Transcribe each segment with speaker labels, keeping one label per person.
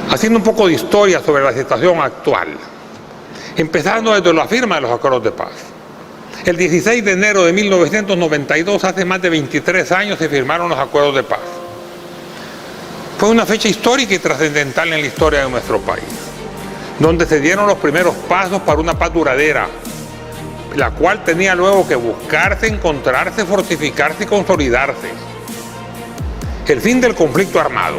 Speaker 1: Haciendo un poco de historia sobre la situación actual, empezando desde la firma de los acuerdos de paz. El 16 de enero de 1992, hace más de 23 años, se firmaron los acuerdos de paz. Fue una fecha histórica y trascendental en la historia de nuestro país, donde se dieron los primeros pasos para una paz duradera, la cual tenía luego que buscarse, encontrarse, fortificarse y consolidarse. El fin del conflicto armado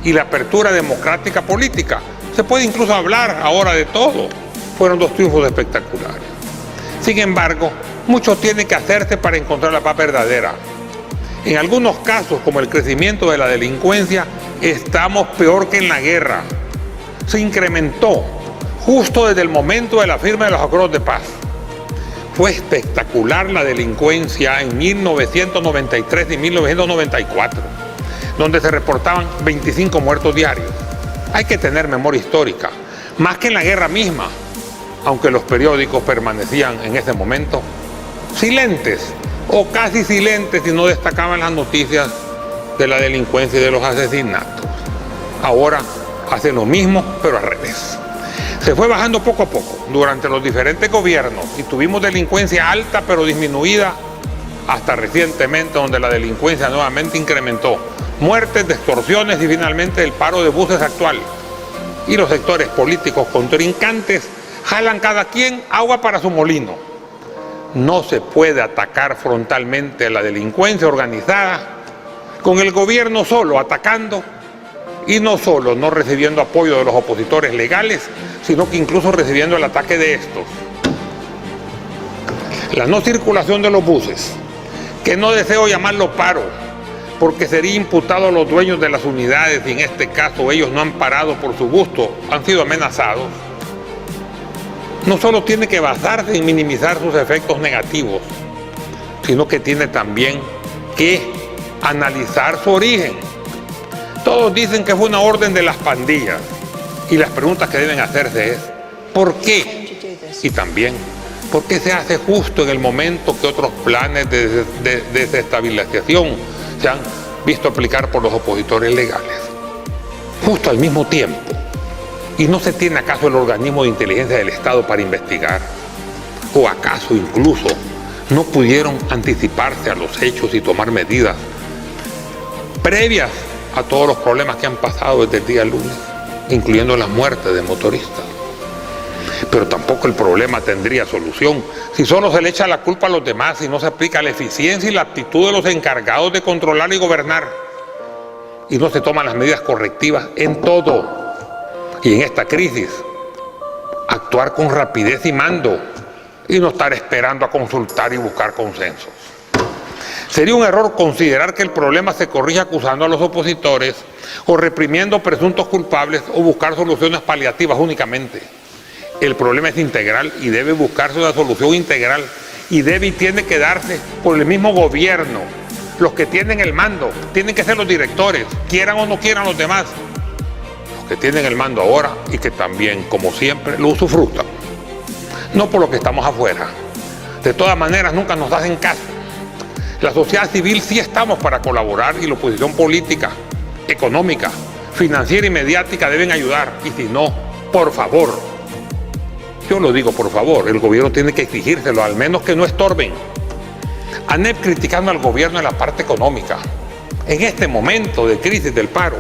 Speaker 1: y la apertura democrática política, se puede incluso hablar ahora de todo, fueron dos triunfos espectaculares. Sin embargo, mucho tiene que hacerse para encontrar la paz verdadera. En algunos casos, como el crecimiento de la delincuencia, estamos peor que en la guerra. Se incrementó justo desde el momento de la firma de los acuerdos de paz. Fue espectacular la delincuencia en 1993 y 1994, donde se reportaban 25 muertos diarios. Hay que tener memoria histórica, más que en la guerra misma, aunque los periódicos permanecían en ese momento silentes o casi silentes y no destacaban las noticias de la delincuencia y de los asesinatos. Ahora hacen lo mismo, pero al revés. Se fue bajando poco a poco durante los diferentes gobiernos y tuvimos delincuencia alta pero disminuida hasta recientemente, donde la delincuencia nuevamente incrementó. Muertes, extorsiones y finalmente el paro de buses actual. Y los sectores políticos contrincantes jalan cada quien agua para su molino. No se puede atacar frontalmente a la delincuencia organizada con el gobierno solo atacando y no solo no recibiendo apoyo de los opositores legales, sino que incluso recibiendo el ataque de estos. La no circulación de los buses, que no deseo llamarlo paro, porque sería imputado a los dueños de las unidades y en este caso ellos no han parado por su gusto, han sido amenazados. No solo tiene que basarse en minimizar sus efectos negativos, sino que tiene también que analizar su origen. Todos dicen que fue una orden de las pandillas y las preguntas que deben hacerse es ¿por qué? Y también ¿por qué se hace justo en el momento que otros planes de desestabilización se han visto aplicar por los opositores legales? Justo al mismo tiempo. ¿Y no se tiene acaso el organismo de inteligencia del Estado para investigar? ¿O acaso incluso no pudieron anticiparse a los hechos y tomar medidas previas a todos los problemas que han pasado desde el día lunes, incluyendo las muertes de motoristas? Pero tampoco el problema tendría solución si solo se le echa la culpa a los demás y no se aplica la eficiencia y la actitud de los encargados de controlar y gobernar. Y no se toman las medidas correctivas en todo. Y en esta crisis, actuar con rapidez y mando y no estar esperando a consultar y buscar consensos. Sería un error considerar que el problema se corrige acusando a los opositores o reprimiendo presuntos culpables o buscar soluciones paliativas únicamente. El problema es integral y debe buscarse una solución integral y debe y tiene que darse por el mismo gobierno. Los que tienen el mando tienen que ser los directores, quieran o no quieran los demás. Los que tienen el mando ahora y que también, como siempre, lo usufructan. No por lo que estamos afuera. De todas maneras, nunca nos hacen caso. La sociedad civil sí estamos para colaborar y la oposición política, económica, financiera y mediática deben ayudar. Y si no, por favor, yo lo digo por favor, el gobierno tiene que exigírselo, al menos que no estorben. ANEP criticando al gobierno en la parte económica, en este momento de crisis del paro,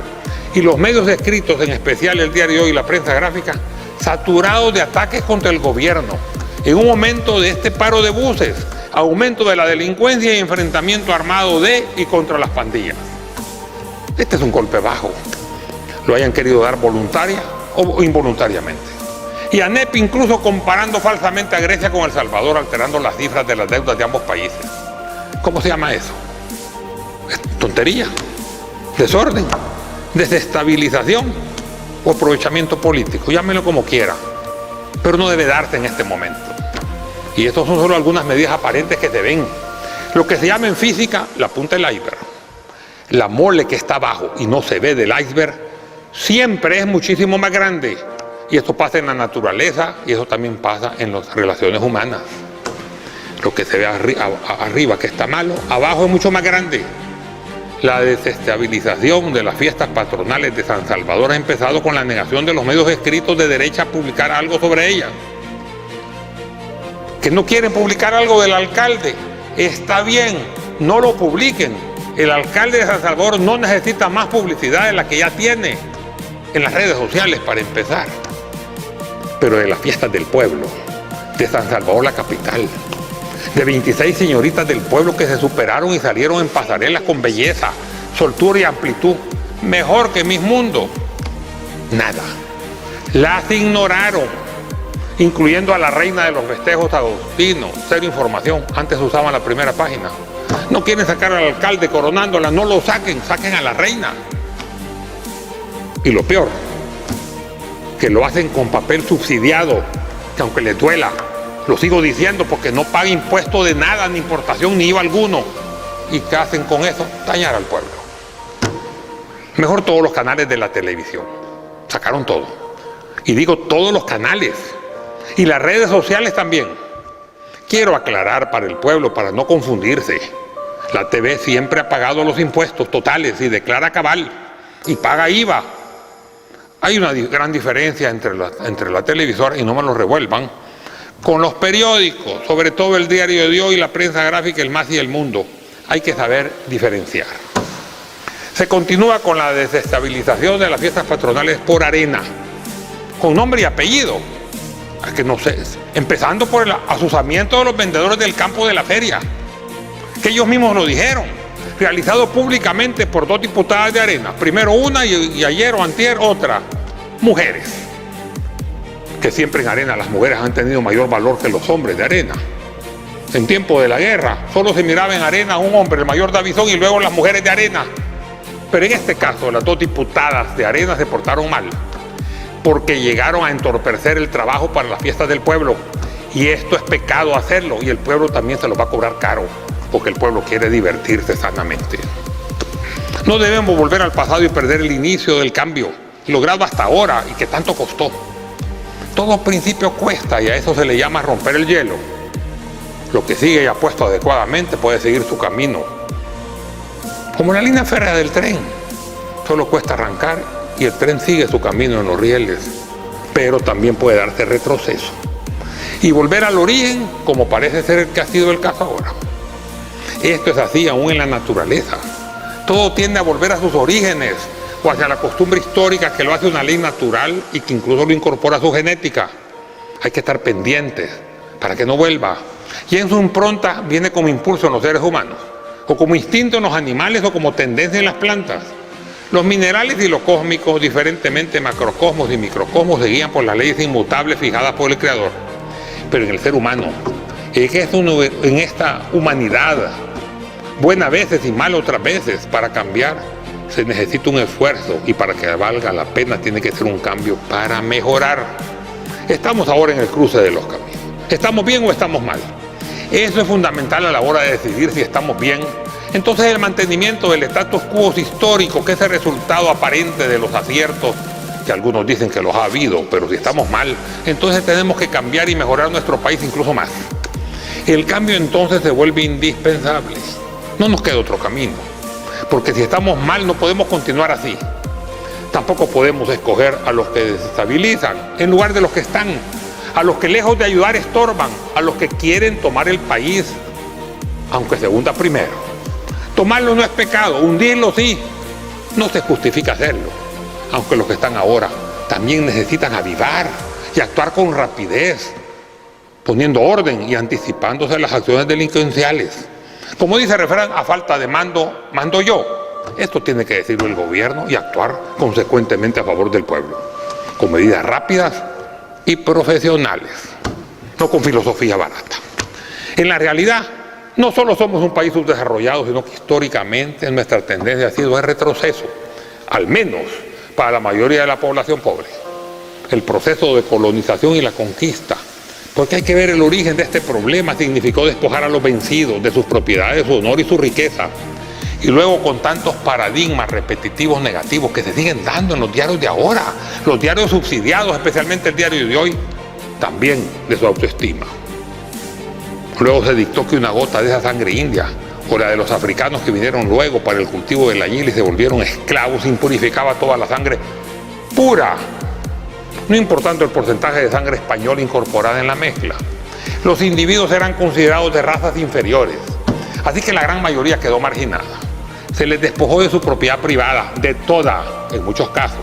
Speaker 1: y los medios escritos, en especial el diario Hoy y la prensa gráfica, saturados de ataques contra el gobierno, en un momento de este paro de buses, aumento de la delincuencia y enfrentamiento armado de y contra las pandillas. Este es un golpe bajo, lo hayan querido dar voluntaria o involuntariamente. Y ANEP incluso comparando falsamente a Grecia con El Salvador, alterando las cifras de las deudas de ambos países. ¿Cómo se llama eso? ¿Es tontería? ¿Desorden? ¿Desestabilización? ¿O aprovechamiento político? Llámelo como quiera, pero no debe darse en este momento. Y estas son solo algunas medidas aparentes que se ven. Lo que se llama en física la punta del iceberg. La mole que está abajo y no se ve del iceberg siempre es muchísimo más grande. Y esto pasa en la naturaleza y eso también pasa en las relaciones humanas. Lo que se ve arriba que está malo, abajo es mucho más grande. La desestabilización de las fiestas patronales de San Salvador ha empezado con la negación de los medios escritos de derecha a publicar algo sobre ellas. Que no quieren publicar algo del alcalde, está bien, no lo publiquen. El alcalde de San Salvador no necesita más publicidad de la que ya tiene en las redes sociales para empezar. Pero de las fiestas del pueblo, de San Salvador la capital, de 26 señoritas del pueblo que se superaron y salieron en pasarelas con belleza, soltura y amplitud, mejor que Miss Mundo. Nada. Las ignoraron, incluyendo a la reina de los festejos Agostino. Cero información, antes usaban la primera página. No quieren sacar al alcalde coronándola, no lo saquen, saquen a la reina. Y lo peor, que lo hacen con papel subsidiado, que aunque les duela, lo sigo diciendo porque no paga impuesto de nada, ni importación, ni IVA alguno. ¿Y qué hacen con eso? Dañar al pueblo. Mejor todos los canales de la televisión. Sacaron todo. Y digo todos los canales. Y las redes sociales también. Quiero aclarar para el pueblo, para no confundirse. La TV siempre ha pagado los impuestos totales y declara cabal. Y paga IVA. Hay una gran diferencia entre la televisora, y no me lo revuelvan, con los periódicos, sobre todo el Diario de Hoy, la Prensa Gráfica, el MAS y el Mundo. Hay que saber diferenciar. Se continúa con la desestabilización de las fiestas patronales por arena, con nombre y apellido. Que no sé, empezando por el azuzamiento de los vendedores del campo de la feria, que ellos mismos lo dijeron, realizado públicamente por 2 diputadas de Arena, primero una y ayer o antier otra, mujeres, que siempre en Arena las mujeres han tenido mayor valor que los hombres de Arena. En tiempo de la guerra solo se miraba en Arena un hombre, el mayor Davison, y luego las mujeres de Arena. Pero en este caso las 2 diputadas de Arena se portaron mal, porque llegaron a entorpecer el trabajo para las fiestas del pueblo. Y esto es pecado hacerlo, y el pueblo también se lo va a cobrar caro, porque el pueblo quiere divertirse sanamente. No debemos volver al pasado y perder el inicio del cambio, logrado hasta ahora y que tanto costó. Todo principio cuesta, y a eso se le llama romper el hielo. Lo que sigue ya puesto adecuadamente puede seguir su camino. Como la línea férrea del tren, solo cuesta arrancar y el tren sigue su camino en los rieles, pero también puede darse retroceso y volver al origen, como parece ser el que ha sido el caso ahora. Esto es así aún en la naturaleza. Todo tiende a volver a sus orígenes o hacia la costumbre histórica que lo hace una ley natural y que incluso lo incorpora a su genética. Hay que estar pendientes para que no vuelva. Y en su impronta viene como impulso en los seres humanos, o como instinto en los animales, o como tendencia en las plantas. Los minerales y lo cósmico, diferentemente macrocosmos y microcosmos, se guían por las leyes inmutables fijadas por el Creador. Pero en el ser humano, en esta humanidad, buena veces y mal otras veces, para cambiar se necesita un esfuerzo, y para que valga la pena tiene que ser un cambio para mejorar. Estamos ahora en el cruce de los caminos. ¿Estamos bien o estamos mal? Eso es fundamental a la hora de decidir si estamos bien. Entonces el mantenimiento del status quo histórico, que es el resultado aparente de los aciertos, que algunos dicen que los ha habido, pero si estamos mal, entonces tenemos que cambiar y mejorar nuestro país incluso más. El cambio entonces se vuelve indispensable. No nos queda otro camino, porque si estamos mal no podemos continuar así. Tampoco podemos escoger a los que desestabilizan en lugar de los que están, a los que lejos de ayudar estorban, a los que quieren tomar el país, aunque se hunda primero. Tomarlo no es pecado, hundirlo sí, no se justifica hacerlo, aunque los que están ahora también necesitan avivar y actuar con rapidez, poniendo orden y anticipándose a las acciones delincuenciales. Como dice el refrán, a falta de mando, mando yo. Esto tiene que decirlo el gobierno y actuar consecuentemente a favor del pueblo, con medidas rápidas y profesionales, no con filosofía barata. En la realidad, no solo somos un país subdesarrollado, sino que históricamente nuestra tendencia ha sido el retroceso, al menos para la mayoría de la población pobre. El proceso de colonización y la conquista, porque hay que ver el origen de este problema, significó despojar a los vencidos de sus propiedades, su honor y su riqueza. Y luego con tantos paradigmas repetitivos negativos que se siguen dando en los diarios de ahora, los diarios subsidiados, especialmente el Diario de Hoy, también de su autoestima. Luego se dictó que una gota de esa sangre india o la de los africanos que vinieron luego para el cultivo del añil y se volvieron esclavos, impurificaba toda la sangre pura, no importando el porcentaje de sangre española incorporada en la mezcla. Los individuos eran considerados de razas inferiores, así que la gran mayoría quedó marginada. Se les despojó de su propiedad privada, de toda, en muchos casos,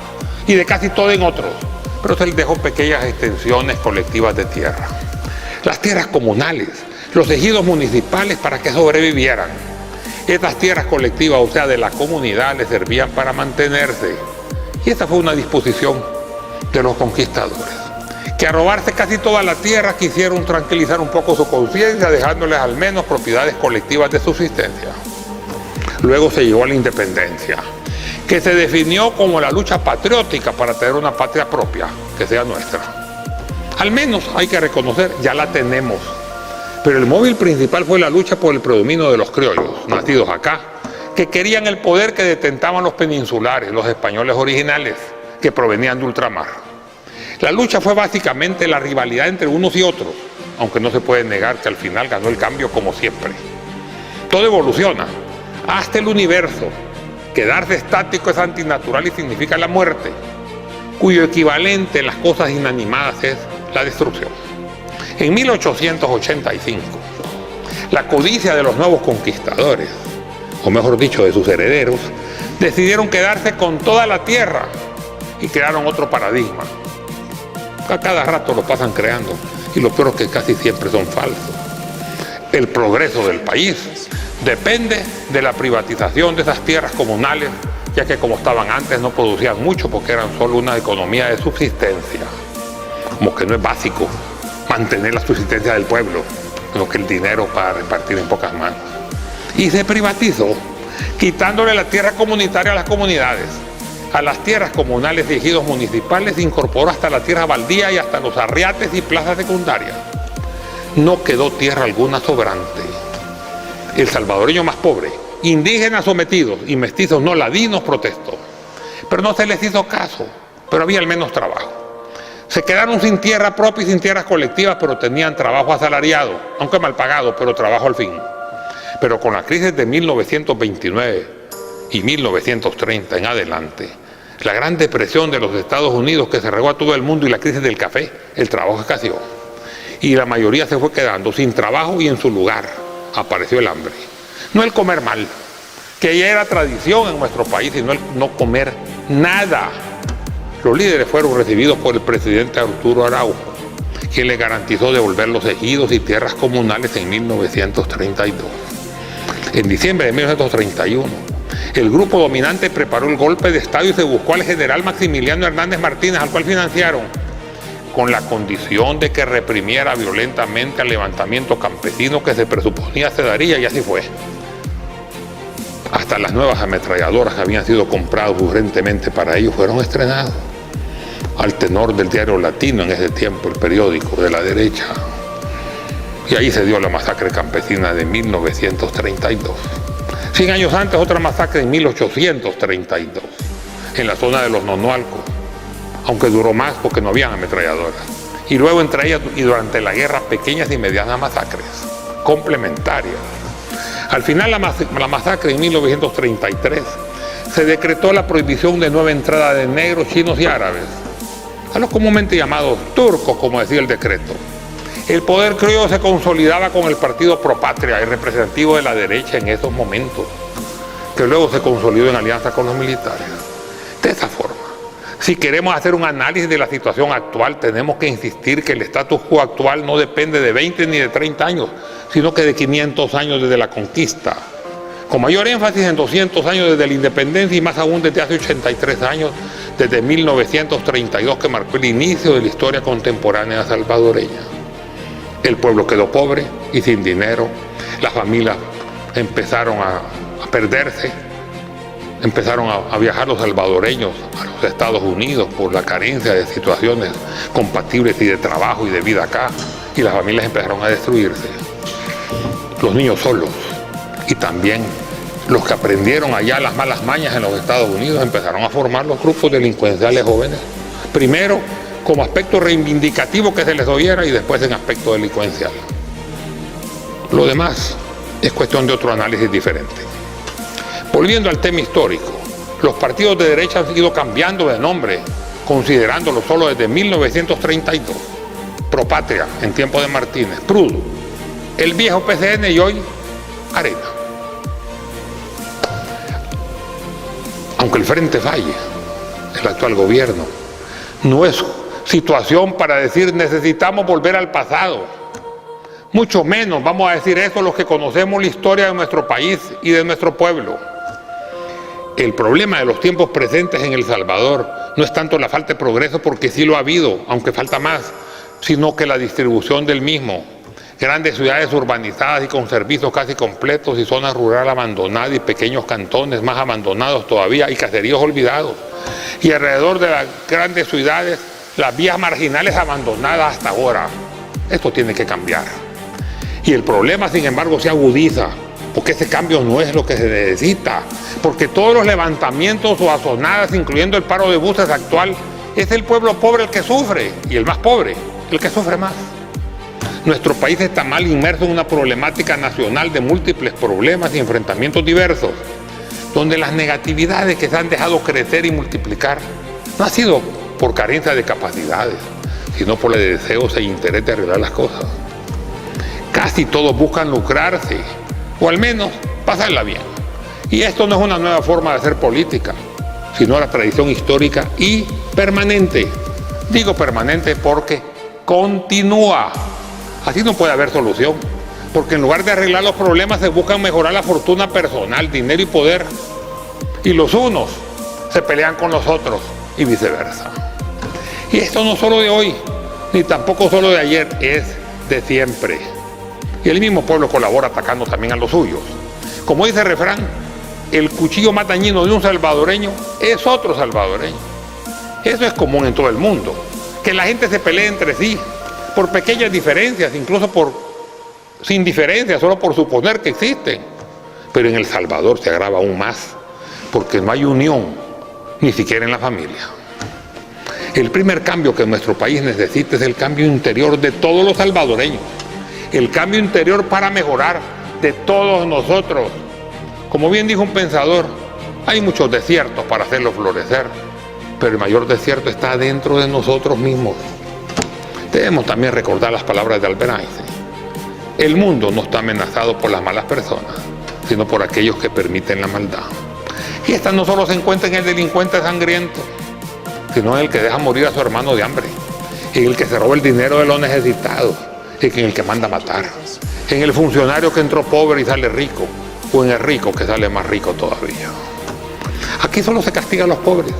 Speaker 1: y de casi todo en otros, pero se les dejó pequeñas extensiones colectivas de tierra. Las tierras comunales, los ejidos municipales para que sobrevivieran. Estas tierras colectivas, o sea, de la comunidad, les servían para mantenerse. Y esta fue una disposición de los conquistadores, que a robarse casi toda la tierra quisieron tranquilizar un poco su conciencia, dejándoles al menos propiedades colectivas de subsistencia. Luego se llegó a la independencia, que se definió como la lucha patriótica para tener una patria propia, que sea nuestra. Al menos hay que reconocer, ya la tenemos. Pero el móvil principal fue la lucha por el predominio de los criollos, nacidos acá, que querían el poder que detentaban los peninsulares, los españoles originales, que provenían de ultramar. La lucha fue básicamente la rivalidad entre unos y otros, aunque no se puede negar que al final ganó el cambio como siempre. Todo evoluciona, hasta el universo. Quedarse estático es antinatural y significa la muerte, cuyo equivalente en las cosas inanimadas es la destrucción. En 1885, la codicia de los nuevos conquistadores, o mejor dicho, de sus herederos, decidieron quedarse con toda la tierra y crearon otro paradigma. A cada rato lo pasan creando y lo peor es que casi siempre son falsos. El progreso del país depende de la privatización de esas tierras comunales, ya que como estaban antes no producían mucho porque eran solo una economía de subsistencia. Como que no es básico mantener la subsistencia del pueblo, sino que el dinero para repartir en pocas manos. Y se privatizó, quitándole la tierra comunitaria a las comunidades. A las tierras comunales y ejidos municipales se incorporó hasta la tierra baldía y hasta los arriates y plazas secundarias. No quedó tierra alguna sobrante. El salvadoreño más pobre, indígenas sometidos y mestizos no ladinos protestó. Pero no se les hizo caso, pero había al menos trabajo. Se quedaron sin tierra propia y sin tierras colectivas, pero tenían trabajo asalariado, aunque mal pagado, pero trabajo al fin. Pero con la crisis de 1929 y 1930 en adelante, la Gran Depresión de los Estados Unidos que se regó a todo el mundo y la crisis del café, el trabajo escaseó. Y la mayoría se fue quedando sin trabajo y en su lugar apareció el hambre. No el comer mal, que ya era tradición en nuestro país, sino el no comer nada. Los líderes fueron recibidos por el presidente Arturo Araujo, quien le garantizó devolver los ejidos y tierras comunales en 1932. En diciembre de 1931, el grupo dominante preparó el golpe de Estado y se buscó al general Maximiliano Hernández Martínez, al cual financiaron, con la condición de que reprimiera violentamente al levantamiento campesino que se presuponía se daría, y así fue. Hasta las nuevas ametralladoras que habían sido compradas urgentemente para ellos fueron estrenadas, al tenor del Diario Latino en ese tiempo, el periódico de la derecha. Y ahí se dio la masacre campesina de 1932. 100 años antes, otra masacre en 1832, en la zona de los Nonualcos, aunque duró más porque no habían ametralladoras. Y luego entre ellas y durante la guerra, pequeñas y medianas masacres, complementarias. Al final la masacre en 1933 se decretó la prohibición de nueva entrada de negros, chinos y árabes, a los comúnmente llamados turcos, como decía el decreto. El poder criollo se consolidaba con el partido Pro Patria, el representativo de la derecha en esos momentos, que luego se consolidó en alianza con los militares. De esa forma, si queremos hacer un análisis de la situación actual, tenemos que insistir que el status quo actual no depende de 20 ni de 30 años, sino que de 500 años desde la conquista, con mayor énfasis en 200 años desde la independencia y más aún desde hace 83 años, desde 1932, que marcó el inicio de la historia contemporánea salvadoreña. El pueblo quedó pobre y sin dinero, las familias empezaron a perderse, empezaron a viajar los salvadoreños a los Estados Unidos por la carencia de situaciones compatibles y de trabajo y de vida acá, y las familias empezaron a destruirse. Los niños solos y también los que aprendieron allá las malas mañas en los Estados Unidos empezaron a formar los grupos delincuenciales jóvenes, primero como aspecto reivindicativo que se les oyera y después en aspecto delincuencial. Lo demás es cuestión de otro análisis diferente. Volviendo al tema histórico, los partidos de derecha han seguido cambiando de nombre, considerándolo solo desde 1932. Propatria, en tiempo de Martínez, Prudo, el viejo PCN y hoy Arena. Aunque el frente falle, el actual gobierno, no es situación para decir necesitamos volver al pasado. Mucho menos vamos a decir eso los que conocemos la historia de nuestro país y de nuestro pueblo. El problema de los tiempos presentes en El Salvador no es tanto la falta de progreso, porque sí lo ha habido, aunque falta más, sino que la distribución del mismo. Grandes ciudades urbanizadas y con servicios casi completos, y zonas rurales abandonadas y pequeños cantones más abandonados todavía y caseríos olvidados. Y alrededor de las grandes ciudades, las vías marginales abandonadas hasta ahora. Esto tiene que cambiar. Y el problema, sin embargo, se agudiza, porque ese cambio no es lo que se necesita, porque todos los levantamientos o azonadas, incluyendo el paro de buses actual, es el pueblo pobre el que sufre, y el más pobre, el que sufre más. Nuestro país está mal inmerso en una problemática nacional de múltiples problemas y enfrentamientos diversos, donde las negatividades que se han dejado crecer y multiplicar no ha sido por carencia de capacidades, sino por el deseo e interés de arreglar las cosas. Casi todos buscan lucrarse, o al menos pasarla bien. Y esto no es una nueva forma de hacer política, sino la tradición histórica y permanente. Digo permanente porque continúa. Así no puede haber solución, porque en lugar de arreglar los problemas se buscan mejorar la fortuna personal, dinero y poder. Y los unos se pelean con los otros y viceversa. Y esto no solo de hoy, ni tampoco solo de ayer, es de siempre. Y el mismo pueblo colabora atacando también a los suyos. Como dice el refrán, el cuchillo más dañino de un salvadoreño es otro salvadoreño. Eso es común en todo el mundo, que la gente se pelee entre sí por pequeñas diferencias, incluso sin diferencias, solo por suponer que existen. Pero en El Salvador se agrava aún más, porque no hay unión, ni siquiera en la familia. El primer cambio que nuestro país necesita es el cambio interior de todos los salvadoreños. El cambio interior para mejorar de todos nosotros. Como bien dijo un pensador, hay muchos desiertos para hacerlos florecer, pero el mayor desierto está dentro de nosotros mismos. Debemos también recordar las palabras de Albert Einstein. El mundo no está amenazado por las malas personas, sino por aquellos que permiten la maldad. Y esta no solo se encuentra en el delincuente sangriento, sino en el que deja morir a su hermano de hambre, en el que se roba el dinero de los necesitados, en el que manda a matar, en el funcionario que entró pobre y sale rico, o en el rico que sale más rico todavía. Aquí solo se castiga a los pobres,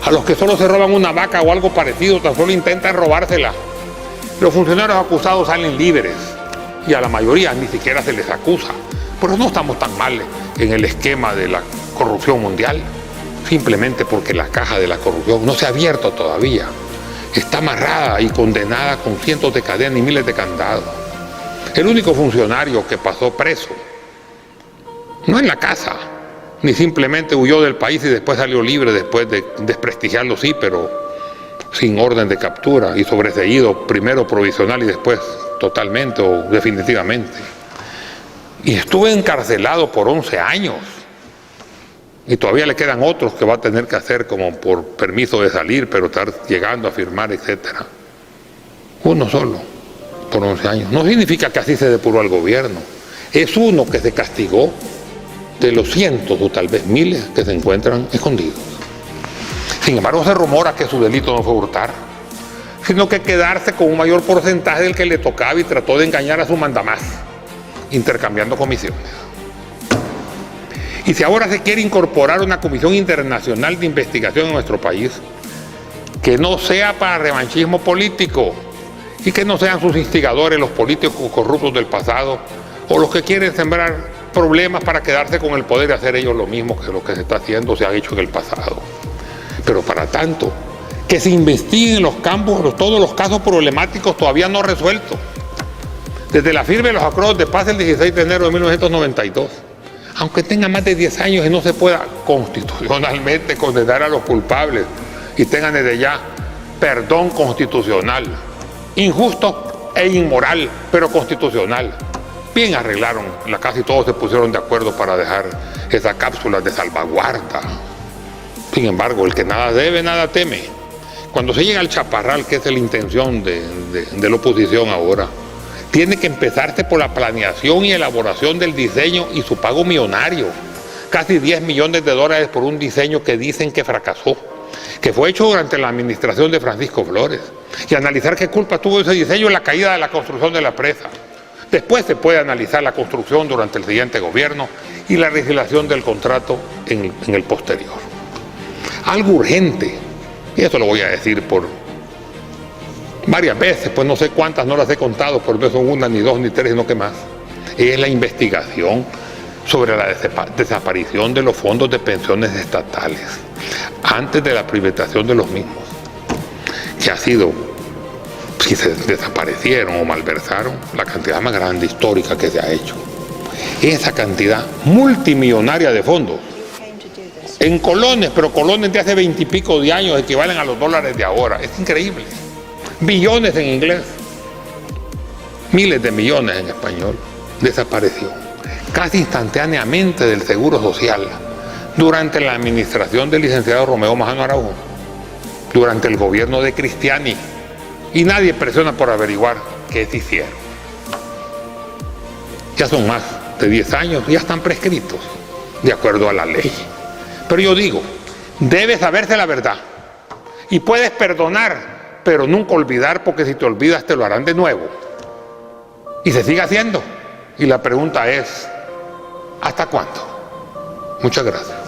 Speaker 1: a los que solo se roban una vaca o algo parecido, tan solo intentan robársela. Los funcionarios acusados salen libres y a la mayoría ni siquiera se les acusa. Pero no estamos tan mal en el esquema de la corrupción mundial, simplemente porque la caja de la corrupción no se ha abierto todavía. Está amarrada y condenada con cientos de cadenas y miles de candados. El único funcionario que pasó preso, no en la casa, ni simplemente huyó del país y después salió libre después de desprestigiarlo, sí, pero sin orden de captura y sobreseído, primero provisional y después totalmente o definitivamente. Y estuve encarcelado por 11 años. Y todavía le quedan otros que va a tener que hacer como por permiso de salir, pero estar llegando a firmar, etcétera. Uno solo, por 11 años. No significa que así se depuró al gobierno. Es uno que se castigó de los cientos o tal vez miles que se encuentran escondidos. Sin embargo, se rumora que su delito no fue hurtar, sino que quedarse con un mayor porcentaje del que le tocaba y trató de engañar a su mandamás, intercambiando comisiones. Y si ahora se quiere incorporar una comisión internacional de investigación en nuestro país, que no sea para revanchismo político y que no sean sus instigadores los políticos corruptos del pasado o los que quieren sembrar problemas para quedarse con el poder y hacer ellos lo mismo que lo que se está haciendo, se ha hecho en el pasado. Pero para tanto, que se investiguen los campos, todos los casos problemáticos todavía no resueltos. Desde la firma de los acuerdos de paz el 16 de enero de 1992, aunque tenga más de 10 años y no se pueda constitucionalmente condenar a los culpables y tengan desde ya perdón constitucional, injusto e inmoral, pero constitucional. Bien arreglaron, casi todos se pusieron de acuerdo para dejar esas cápsulas de salvaguarda. Sin embargo, el que nada debe, nada teme. Cuando se llega al chaparral, que es la intención de la oposición ahora, tiene que empezarse por la planeación y elaboración del diseño y su pago millonario. Casi 10 millones de dólares por un diseño que dicen que fracasó, que fue hecho durante la administración de Francisco Flores. Y analizar qué culpa tuvo ese diseño en la caída de la construcción de la presa. Después se puede analizar la construcción durante el siguiente gobierno y la legislación del contrato en el posterior. Algo urgente, y eso lo voy a decir por varias veces, pues no sé cuántas, no las he contado, pero no son una, ni dos, ni tres, sino que más, es la investigación sobre la desaparición de los fondos de pensiones estatales antes de la privatización de los mismos, que ha sido, si se desaparecieron o malversaron, la cantidad más grande histórica que se ha hecho. Esa cantidad multimillonaria de fondos en colones, pero colones de hace 20 y pico de años equivalen a los dólares de ahora. Es increíble. Billones en inglés, miles de millones en español, desapareció casi instantáneamente del Seguro Social durante la administración del licenciado Romeo Majano Araújo, durante el gobierno de Cristiani, y nadie presiona por averiguar qué se hicieron. Ya son más de 10 años, ya están prescritos de acuerdo a la ley. Pero yo digo, debes saberse la verdad y puedes perdonar, pero nunca olvidar, porque si te olvidas te lo harán de nuevo y se sigue haciendo. Y la pregunta es, ¿hasta cuándo? Muchas gracias.